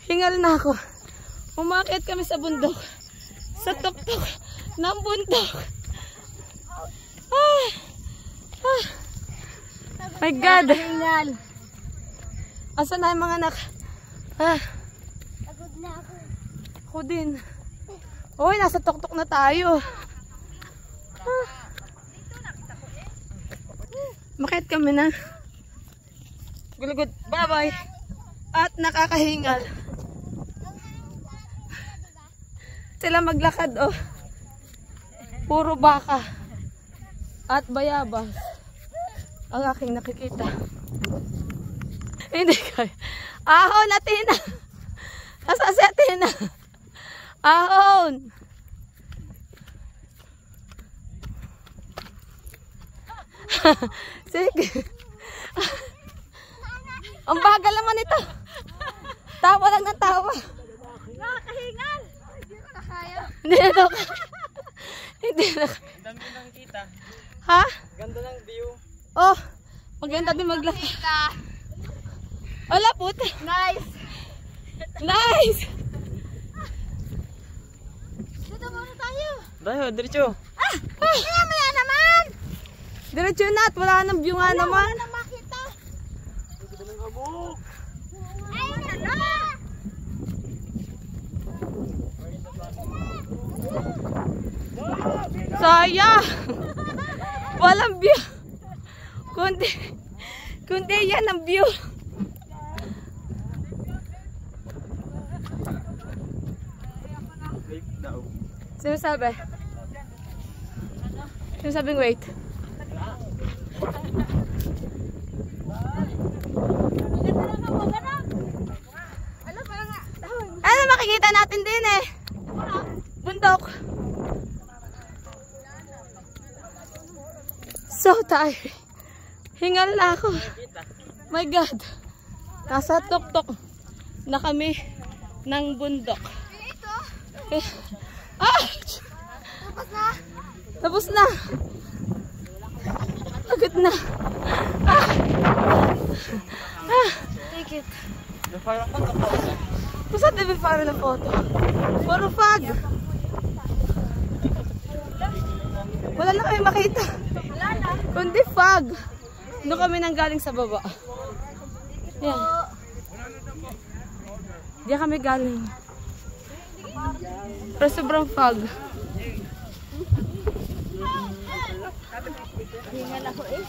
Hingal na ako. Umakyat kami sa bundok. Sa tuktok ng bundok. Ah! Ah! My God! Asan na yung mga anak? Ah! Pagod na ako. Ako din. Uy, nasa tuktok na tayo. Ah! Makit kami na. Gulugod. Bye-bye. At nakakahingal. Sila maglakad, oh. Puro baka. At bayabas. Ang aking nakikita. Hindi kayo. Ahon, Athena. Asa si Athena? Ahon. Sige. Ang bagal naman ito. Tawa lang ng tawa. Nakakahingal. Hindi ko na kaya. Hindi na daw. Hindi na. Dami nang kita. Ha? Ganda ng view. Oh, maganda din maglakad. Wala puta. Nice. Nice. Dito muna tayo. Dayo, diretso. Maya naman. Diretso na at wala nang view nga naman. Wala na makita. Ganda ng hamog. Ayun na na. Sayang. Walang view. Kundi yan ang view. Wait daw. Sino sabi? Sino sabing wait? Ano makikita natin din eh? Bundok. So tired. Hingal na ako. My God. Nasa tuktok na kami ng bundok. Ito. Eh. Ah! Tapos na. Tapos na. Agad na. Ah! Ah! Take it. Parang pagkapausa. Kung saan tayo para ng photo? Puro fog. Wala na kayo makita. Wala na. Kundi fog. Doon kami nang galing sa baba. Yan. Diyan kami galing. Pero sobrang fog. Hingal ako eh.